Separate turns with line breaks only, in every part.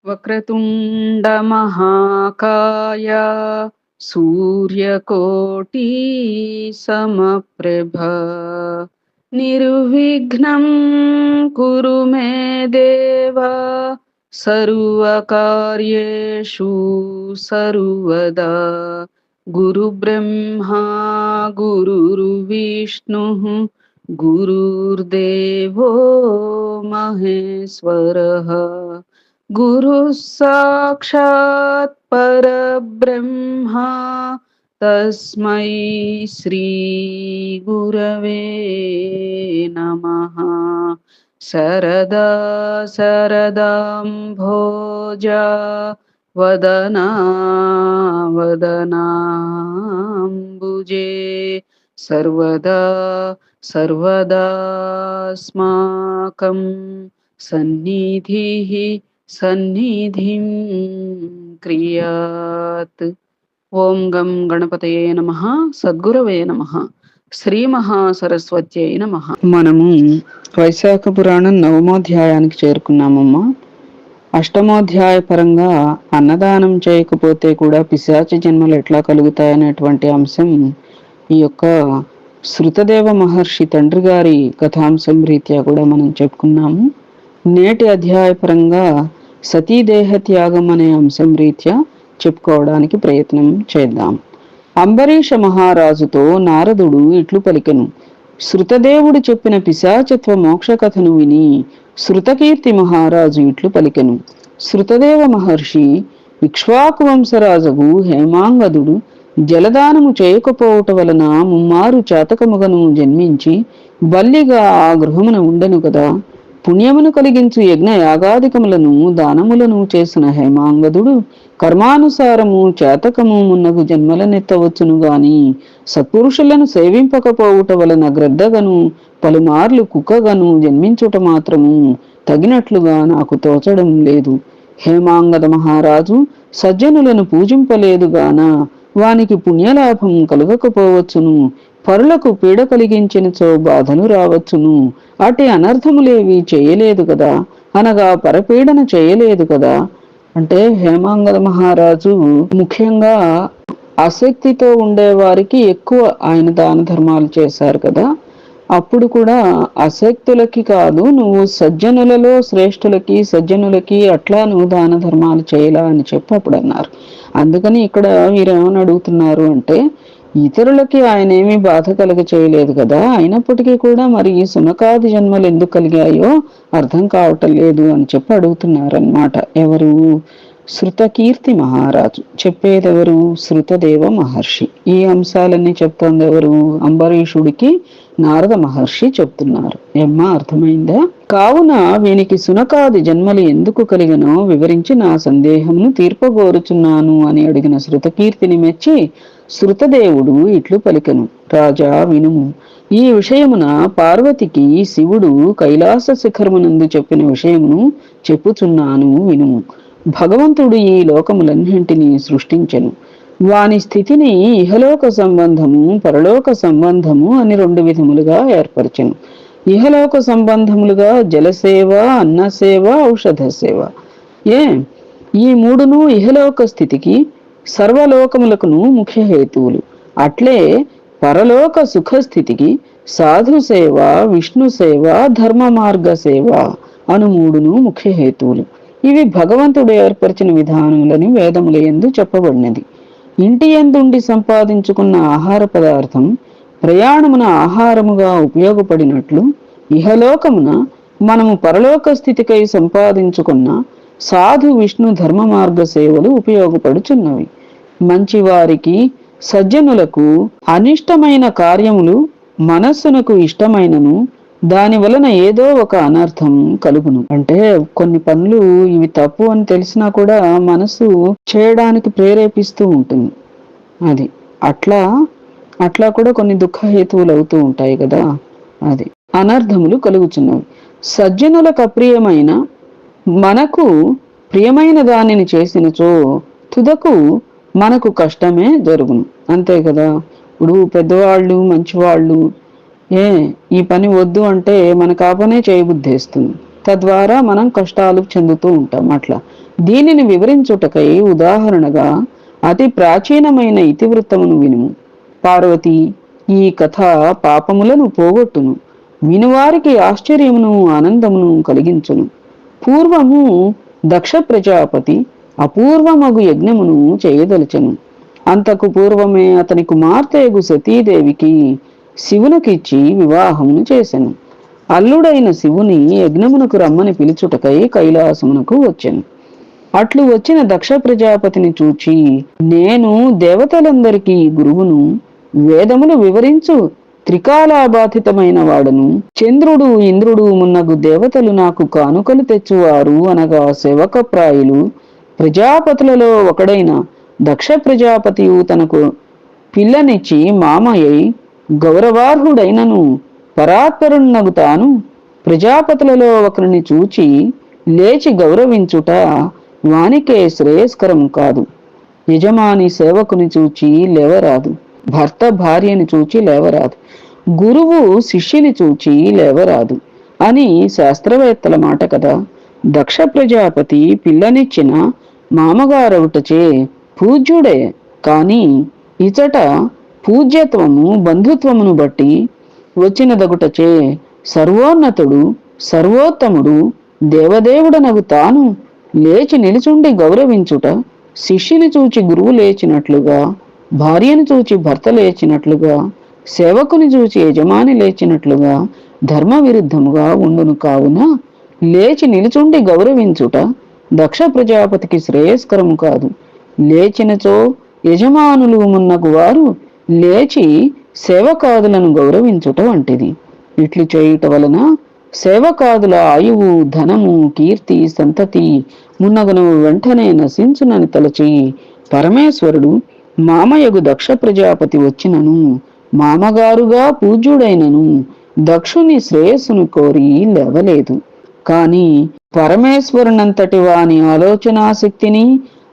వక్రతుండ మహాకాయ సూర్యకోటి సమప్రభ నిర్విఘ్నం కురు మే దేవ సర్వకార్యేషు సర్వదా గురు బ్రహ్మా గురుర్విష్ణు గురుర్దేవో మహేశ్వరః గురు సాక్షాత్ పరబ్రహ్మ తస్మై శ్రీ గురవే నమః. శరదా శరదాంభోజ వదనా వదనాంబుజే సర్వదా సర్వదాస్మాకం సన్నిధిః సన్నిధిం క్రియాత్. ఓం గం గణపతయే నమః. సద్గురవే నమః. శ్రీ మహాసరస్వత్యై నమః. మనము వైశాఖ పురాణం నవమోధ్యాయానికి చేరుకున్నామమ్మా. అష్టమోధ్యాయ పరంగా అన్నదానం చేయకపోతే కూడా పిశాచ జన్మలు ఎట్లా కలుగుతాయనేటువంటి అంశం ఈ యొక్క శృతదేవ మహర్షి తండ్రి గారి కథాంశం రీత్యా కూడా మనం చెప్పుకున్నాము. నేటి అధ్యాయపరంగా సతీదేహ త్యాగం అనే అంశం రీత్యా చెప్పుకోవడానికి ప్రయత్నం చేద్దాం. అంబరీష మహారాజుతో నారదుడు ఇట్లు పలికెను. శృతదేవుడు చెప్పిన పిశాచత్వ మోక్ష కథను విని శృతకీర్తి మహారాజు ఇట్లు పలికెను. శృతదేవ మహర్షి ఇక్ష్వాకు వంశరాజగు హేమాంగదుడు జలదానము చేయకపోవట వలన ముమ్మారు చాతకముగను జన్మించి బల్లిగా ఆ గృహమున ఉండెను కదా. పుణ్యమును కలిగించు యజ్ఞ యాగాదికములను దానములను చేసిన హేమాంగదుడు కర్మానుసారము చేతకము మున్నగు జన్మలనెత్తవచ్చును గాని సత్పురుషులను సేవింపకపోవుట వలన గ్రద్దగను పలుమార్లు కుక్కగను జన్మించుట మాత్రము తగినట్లుగా నాకు తోచడం లేదు. హేమాంగద మహారాజు సజ్జనులను పూజింపలేదుగాన వానికి పుణ్యలాభం కలుగకపోవచ్చును. పరులకు పీడ కలిగించినచో బాధలు రావచ్చును. అటు అనర్థములేవి చేయలేదు కదా, అనగా పరపీడన చేయలేదు కదా. అంటే హేమాంగద మహారాజు ముఖ్యంగా ఆసక్తితో ఉండేవారికి ఎక్కువ ఆయన దాన ధర్మాలు చేశారు కదా. అప్పుడు కూడా అసక్తులకి కాదు, నువ్వు సజ్జనులలో శ్రేష్ఠులకి సజ్జనులకి అట్లా నువ్వు దాన ధర్మాలు చేయలా అని చెప్పి అప్పుడు అన్నారు. అందుకని ఇక్కడ వీరేమని అడుగుతున్నారు అంటే, ఇతరులకి ఆయన ఏమీ బాధ కలుగ చేయలేదు కదా, అయినప్పటికీ కూడా మరి ఈ సునకాది జన్మలు ఎందుకు కలిగాయో అర్థం కావటం లేదు అని చెప్పి అడుగుతున్నారన్నమాట. ఎవరు? శృతకీర్తి మహారాజు. చెప్పేదెవరు? శృతదేవ మహర్షి. ఈ అంశాలన్నీ చెప్తోంది ఎవరు? అంబరీషుడికి నారద మహర్షి చెప్తున్నారు. ఏమ్మా, అర్థమైందా? కావున వీనికి సునకాది జన్మలు ఎందుకు కలిగనో వివరించి నా సందేహమును తీర్పగోరుచున్నాను అని అడిగిన శృతకీర్తిని మెచ్చి శృతదేవుడు ఇట్లు పలికెను. రాజా వినుము. ఈ విషయమున పార్వతికి శివుడు కైలాస శిఖరమునందు చెప్పిన విషయమును చెప్పుచున్నాను వినుము. భగవంతుడు ఈ లోకములన్నింటినీ సృష్టించెను. వాని స్థితిని ఇహలోక సంబంధము పరలోక సంబంధము అని రెండు విధములుగా ఏర్పరచెను. ఇహలోక సంబంధములుగా జలసేవ, అన్నసేవ, ఔషధ సేవ. ఈ మూడును ఇహలోక స్థితికి సర్వలోకములకును ముఖ్య హేతువులు. అట్లే పరలోక సుఖస్థితికి సాధు సేవ, విష్ణు సేవ, ధర్మ మార్గ సేవ అను మూడును ముఖ్య హేతువులు. ఇవి భగవంతుడు ఏర్పరిచిన విధానములని వేదముల యందు చెప్పబడినది. ఇంటి యందుండి సంపాదించుకున్న ఆహార పదార్థం ప్రయాణమున ఆహారముగా ఉపయోగపడినట్లు ఇహలోకమున మనము పరలోక స్థితికై సంపాదించుకున్న సాధు విష్ణు ధర్మ మార్గ సేవలు ఉపయోగపడుచున్నవి. మంచివారికి సజ్జనులకు అనిష్టమైన కార్యములు మనస్సునకు ఇష్టమైనను దాని వలన ఏదో ఒక అనర్థం కలుగును. అంటే కొన్ని పనులు ఇవి తప్పు అని తెలిసినా కూడా మనసు చేయడానికి ప్రేరేపిస్తూ ఉంటుంది. అది అట్లా కూడా కొన్ని దుఃఖహేతువులు అవుతూ ఉంటాయి కదా. అది అనర్థములు కలుగుచున్నవి. సజ్జనులకు అప్రియమైన మనకు ప్రియమైన దానిని చేసినచో తుదకు మనకు కష్టమే జరుగును. అంతే కదా. ఇప్పుడు పెద్దవాళ్ళు మంచివాళ్ళు ఈ పని వద్దు అంటే మనకు ఆ పనే చేయబుద్ధేస్తుంది. తద్వారా మనం కష్టాలు చెందుతూ ఉంటాం. అట్లా దీనిని వివరించుటకై ఉదాహరణగా అతి ప్రాచీనమైన ఇతివృత్తమును వినుము. పార్వతి, ఈ కథ పాపములను పోగొట్టును, వినువారికి ఆశ్చర్యమును ఆనందమును కలిగించును. పూర్వము దక్ష ప్రజాపతి అపూర్వమగు యజ్ఞమును చేయదలచెను. అంతకు పూర్వమే అతని కుమార్తెగు సతీదేవికి శివునికిచ్చి వివాహమును చేసెను. అల్లుడైన శివుని యజ్ఞమునకు రమ్మని పిలుచుటకై కైలాసమునకు వచ్చెను. అట్లు వచ్చిన దక్ష ప్రజాపతిని చూచి, నేను దేవతలందరికీ గురువును, వేదములు వివరించు త్రికాలాబాధితమైన వాడను, చంద్రుడు ఇంద్రుడు మున్నగు దేవతలు నాకు కానుకలు తెచ్చువారు అనగా సేవకప్రాయులు. ప్రజాపతులలో ఒకడైన దక్ష ప్రజాపతియు తనకు పిల్లనిచ్చి మామయ్యై గౌరవార్హుడైనను పరాత్పరునగు తాను ప్రజాపతులలో ఒకరిని చూచి లేచి గౌరవించుట వానికే శ్రేయస్కరం కాదు. యజమాని సేవకుని చూచి లేవరాదు, భర్త భార్యని చూచి లేవరాదు, గురువు శిష్యుని చూచి లేవరాదు అని శాస్త్రవేత్తల మాట కదా. దక్ష ప్రజాపతి పిల్లనిచ్చిన మామగారవుటచే పూజ్యుడే, కాని ఇచట పూజ్యత్వము బంధుత్వమును బట్టి వచ్చినదగుటచే సర్వోన్నతుడు సర్వోత్తముడు దేవదేవుడనగు తాను లేచి నిలుచుండి గౌరవించుట, శిష్యుని చూచి గురువు లేచినట్లుగా, భార్యను చూచి భర్త లేచినట్లుగా, సేవకుని చూచి యజమాని లేచినట్లుగా ధర్మ విరుద్ధముగా ఉండును. కావున లేచి నిలుచుండి గౌరవించుట దక్ష ప్రజాపతికి శ్రేయస్కరము కాదు. లేచినచో యజమానులు మున్నగు వారు లేచి సేవకాదులను గౌరవించుట వంటిది. ఇట్లు చేయుట వలన సేవకాదుల ఆయువు, ధనము, కీర్తి, సంతతి మున్నగును వెంటనే నశించునని తలచి పరమేశ్వరుడు మామయగు దక్ష ప్రజాపతి వచ్చినను మామగారుగా పూజ్యుడైనను దక్షుని శ్రేయస్సును కోరి లేవలేదు. కాని పరమేశ్వరునంతటి వాని ఆలోచనాశక్తిని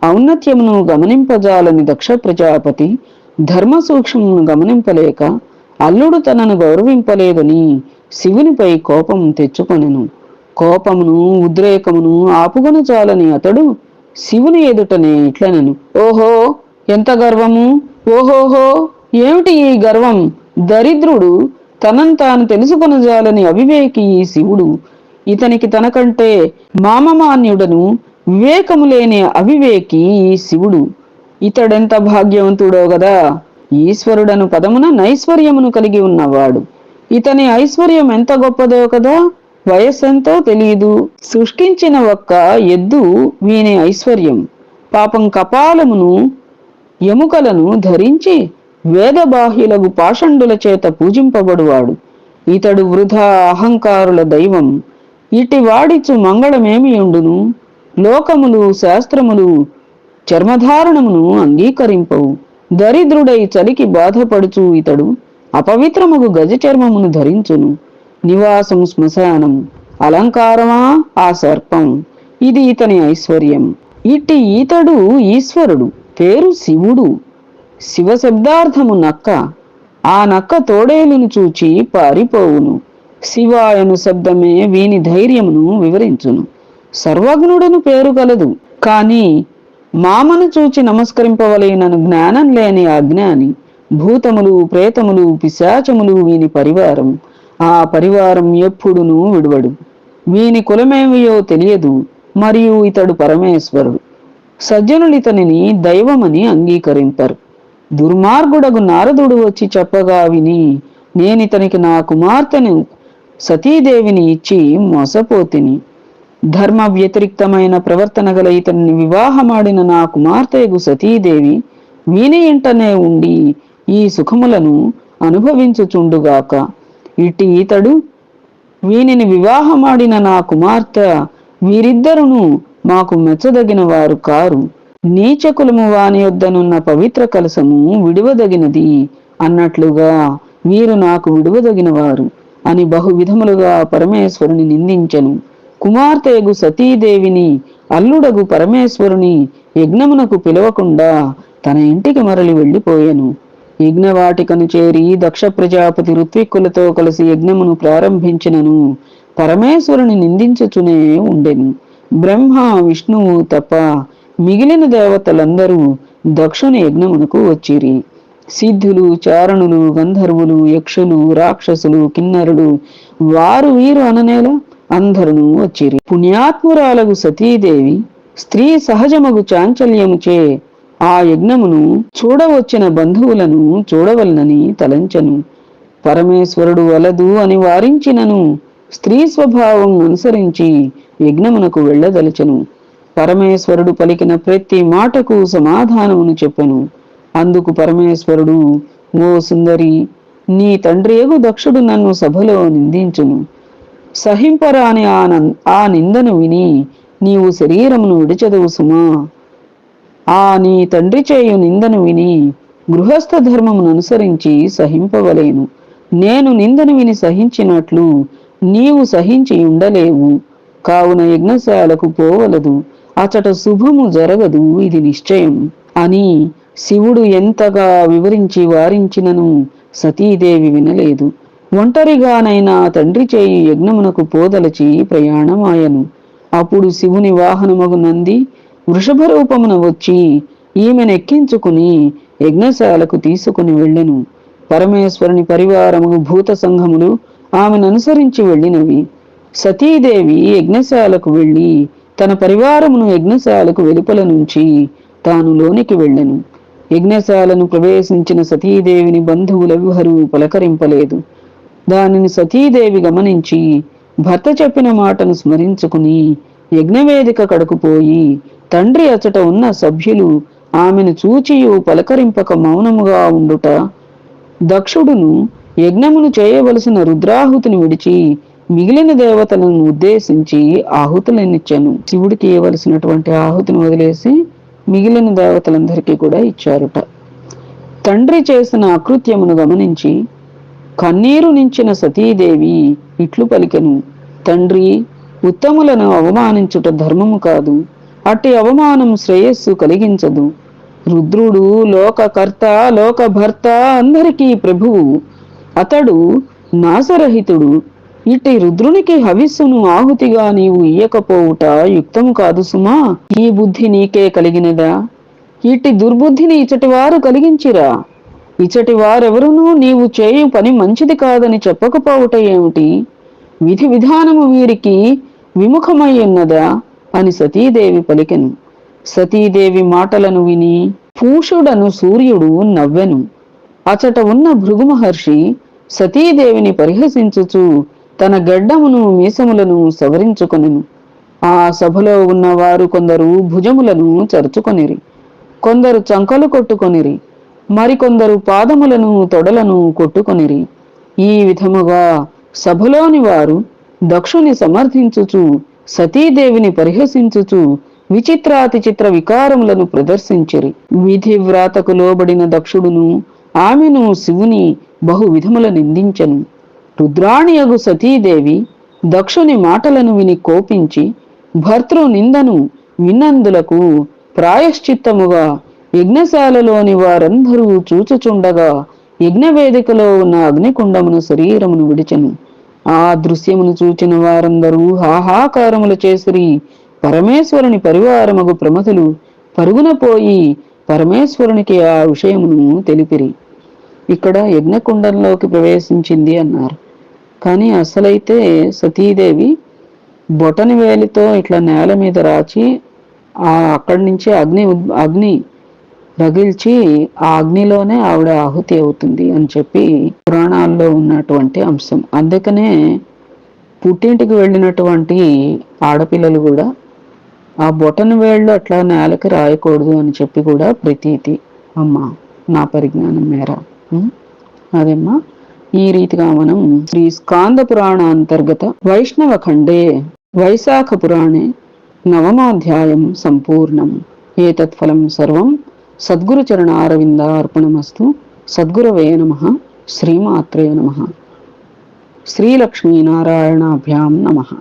ఔన్నత్యమును గమనింపజాలని దక్ష ప్రజాపతి ధర్మ సూక్ష్మమును గమనింపలేక అల్లుడు తనను గౌరవింపలేదని శివునిపై కోపం తెచ్చుకొనెను. కోపమును ఉద్రేకమును ఆపుకొన చాలని అతడు శివుని ఎదుటనే ఇట్లనెను, ఓహో ఎంత గర్వము, ఓహోహో ఏమిటి ఈ గర్వం, దరిద్రుడు, తనను తాను తెలుసుకొనజాలని అవివేకి ఈ శివుడు, ఇతనికి తనకంటే మామమాన్యుడను వివేకము లేని అవివేకి ఈ శివుడు, ఇతడెంత భాగ్యవంతుడో గదా. ఈశ్వరుడను పదమున నైశ్వర్యమును కలిగి ఉన్నవాడు, ఇతని ఐశ్వర్యం ఎంత గొప్పదో కదా. వయస్సెంతో తెలియదు, సృష్టించిన ఒక్క ఎద్దు వీని ఐశ్వర్యం. పాపం కపాలమును ఎముకలను ధరించి వేదబాహ్యులకు పాషండుల చేత పూజింపబడువాడు. ఇతడు వృధా అహంకారుల దైవం. ఇటి వాడిచు మంగళమేమి ఉండును. లోకములు శాస్త్రములు చర్మధారణమును అంగీకరింపవు. దరిద్రుడై చలికి బాధపడుచు ఇతడు అపవిత్రముగు గజ చర్మమును ధరించును. నివాసం శ్మశానం, అలంకారమా ఆ సర్పం, ఇది ఇతని ఐశ్వర్యం. ఇట్టి ఈతడు ఈశ్వరుడు, పేరు శివుడు. శివ శబ్దార్థము నక్క. ఆ నక్క తోడేలును చూచి పారిపోవును. శివాయను శబ్దమే వీని ధైర్యమును వివరించును. సర్వజ్ఞుడను పేరు కలదు, కాని మామను చూచి నమస్కరింపవలెనను జ్ఞానం లేని అజ్ఞాని. భూతములు, ప్రేతములు, పిశాచములు వీని పరివారం. ఆ పరివారం ఎప్పుడునూ విడువడు. వీని కులమేమియో తెలియదు. మరియు ఇతడు పరమేశ్వరుడు. సజ్జనులితనిని దైవమని అంగీకరింపరు. దుర్మార్గుడగు నారదుడు వచ్చి చెప్పగా విని నేనితనికి నా కుమార్తెను సతీదేవిని ఇచ్చి మోసపోతిని. ధర్మ వ్యతిరిక్తమైన ప్రవర్తన గల ఇతన్ని వివాహమాడిన నా కుమార్తెగు సతీదేవి వీని ఇంటనే ఉండి ఈ సుఖములను అనుభవించుచుండుగాక. ఇట్టి ఇతడు వీనిని వివాహమాడిన నా కుమార్తె వీరిద్దరును మాకు మెచ్చదగిన వారు కారు. నీచకులము వాని యొద్దనున్న పవిత్ర కలసము విడువదగినది అన్నట్లుగా వీరు నాకు విడువదగిన వారు అని బహువిధములుగా పరమేశ్వరుని నిందించెను. కుమార్తెగు సతీదేవిని అల్లుడగు పరమేశ్వరుని యజ్ఞమునకు పిలవకుండా తన ఇంటికి మరలి వెళ్ళిపోయెను. యజ్ఞవాటికను చేరి దక్ష ప్రజాపతి ఋత్విక్కులతో కలిసి యజ్ఞమును ప్రారంభించినను పరమేశ్వరుని నిందించుచునే ఉండెను. బ్రహ్మ విష్ణువు తప్ప మిగిలిన దేవతలందరూ దక్షుని యజ్ఞమునకు వచ్చిరి. సిద్ధులు, చారణులు, గంధర్వులు, యక్షులు, రాక్షసులు, కిన్నరులు, వారు వీరు అననేలా అందరూ వచ్చిరి. పుణ్యాత్మురాలగు సతీదేవి స్త్రీ సహజమగు చాంచల్యముచే ఆ యజ్ఞమును చూడవచ్చిన బంధువులను చూడవలనని తలంచెను. పరమేశ్వరుడు వలదు అని వారించినను స్త్రీ స్వభావం అనుసరించి యజ్ఞమునకు వెళ్ళదలచెను. పరమేశ్వరుడు పలికిన ప్రతి మాటకు సమాధానమును చెప్పెను. అందుకు పరమేశ్వరుడు, ఓ సుందరి, నీ తండ్రియగు దక్షుడు నన్ను సభలో నిందించును. సహింపరాని ఆ నిందను విని నీవు శరీరమును విడిచెదవు సుమా. ఆ నీ తండ్రి చేయు నిందను విని గృహస్థ ధర్మమును అనుసరించి సహింపవలేను. నేను నిందను విని సహించినట్లు నీవు సహించి ఉండలేవు. కావున యజ్ఞశాలకు పోవలదు, అచట శుభము జరగదు, ఇది నిశ్చయం అని శివుడు ఎంతగా వివరించి వారించినను సతీదేవి వినలేదు. ఒంటరిగానైనా తండ్రి చేయి యజ్ఞమునకు పోదలచి ప్రయాణమాయను. అప్పుడు శివుని వాహనమగు నంది వృషభ రూపమున వచ్చి ఈమెనెక్కించుకుని యజ్ఞశాలకు తీసుకుని వెళ్ళెను. పరమేశ్వరుని పరివారము భూత సంఘములు ఆమెను అనుసరించి వెళ్ళినవి. సతీదేవి యజ్ఞశాలకు వెళ్ళి తన పరివారమును యజ్ఞశాలకు వెలుపల నుంచి తాను లోనికి వెళ్ళెను. యజ్ఞశాలను ప్రవేశించిన సతీదేవిని బంధువులెవ్వరూ పలకరింపలేదు. దానిని సతీదేవి గమనించి భర్త చెప్పిన మాటను స్మరించుకుని యజ్ఞవేదిక కడుకుపోయి తండ్రి అచట ఉన్న సభ్యులు ఆమెను చూచియు పలకరింపక మౌనముగా ఉండుట, దక్షుడును యజ్ఞమును చేయవలసిన రుద్రాహుతిని విడిచి మిగిలిన దేవతలను ఉద్దేశించి ఆహుతులనిచ్చాను. శివుడికి ఇవ్వవలసినటువంటి ఆహుతిని వదిలేసి మిగిలిన దేవతలందరికీ కూడా ఇచ్చారుట. తండ్రి చేసిన అకృత్యమును గమనించి కన్నీరు నించిన సతీదేవి ఇట్లు పలికెను, తండ్రి, ఉత్తములను అవమానించుట ధర్మము కాదు. అట్టి అవమానం శ్రేయస్సు కలిగించదు. రుద్రుడు లోకకర్త, లోకభర్త, అందరికీ ప్రభువు. అతడు నాశరహితుడు. ఇట్టి రుద్రునికి హవిస్సును ఆహుతిగా నీవు ఇయ్యకపోవుట యుక్తము కాదు సుమా. ఈ బుద్ధి నీకే కలిగినదా? ఇట్టి దుర్బుద్ధిని ఇచటి వారు కలిగించిరా. ఇచటి వారెవరునూ నీవు చేయు పని మంచిది కాదని చెప్పకపోవుట ఏమిటి? విధి విధానము వీరికి విముఖమై ఉన్నదా అని సతీదేవి పలికెను. సతీదేవి మాటలను విని పూషుడను సూర్యుడు నవ్వెను. అచట ఉన్న భృగు మహర్షి సతీదేవిని పరిహసించుచు తన గడ్డమును మీసములను సవరించుకొనెను. ఆ సభలో ఉన్నవారు కొందరు భుజములను చరుచుకొనిరి, కొందరు చంకలు కొట్టుకొనిరి, మరికొందరు పాదములను తొడలను కొట్టుకొనిరి. ఈ విధముగా సభలోని వారు దక్షుని సమర్థించుచు సతీదేవిని పరిహసించుచు విచిత్రాతి చిత్ర వికారములను ప్రదర్శించిరి. విధి వ్రాతకు లోబడిన దక్షుడును ఆమెను శివుని బహు విధముల నిందించెను. రుద్రాణియగు సతీదేవి దక్షుని మాటలను విని కోపించి భర్తృ నిందను విన్నందులకు ప్రాయశ్చిత్తముగా యజ్ఞశాలలోని వారందరూ చూచుచుండగా యజ్ఞవేదికలో ఉన్న అగ్నికుండమును శరీరమును విడిచెను. ఆ దృశ్యమును చూచిన వారందరూ హాహాకారములు చేసిరి. పరమేశ్వరుని పరివారమగు ప్రమతులు పరుగున పోయి పరమేశ్వరునికి ఆ విషయమును తెలిపిరి. ఇక్కడ యజ్ఞకుండంలోకి ప్రవేశించింది అన్నారు, కానీ అసలైతే సతీదేవి బొటని వేలితో ఇట్లా నేల మీద రాచి అక్కడి నుంచి అగ్ని రగిల్చి ఆ అగ్నిలోనే ఆవిడ ఆహుతి అవుతుంది అని చెప్పి పురాణాల్లో ఉన్నటువంటి అంశం. అందుకనే పుట్టింటికి వెళ్ళినటువంటి ఆడపిల్లలు కూడా ఆ బొటన వేళ్ళు అట్లా నేలకి రాయకూడదు అని చెప్పి కూడా ప్రతీతి అమ్మా, నా పరిజ్ఞానం మేర అదేమ్మా. ఈ రీతిగా మనం శ్రీ స్కాంద పురాణ అంతర్గత వైష్ణవ ఖండే వైశాఖ పురాణే నవమాధ్యాయం సంపూర్ణం. ఏతత్ఫలం సర్వం సద్గురు చరణారవింద అర్పణమస్తు. సద్గురవే నమః. శ్రీమాత్రే నమః. శ్రీలక్ష్మీనారాయణాభ్యాం నమః.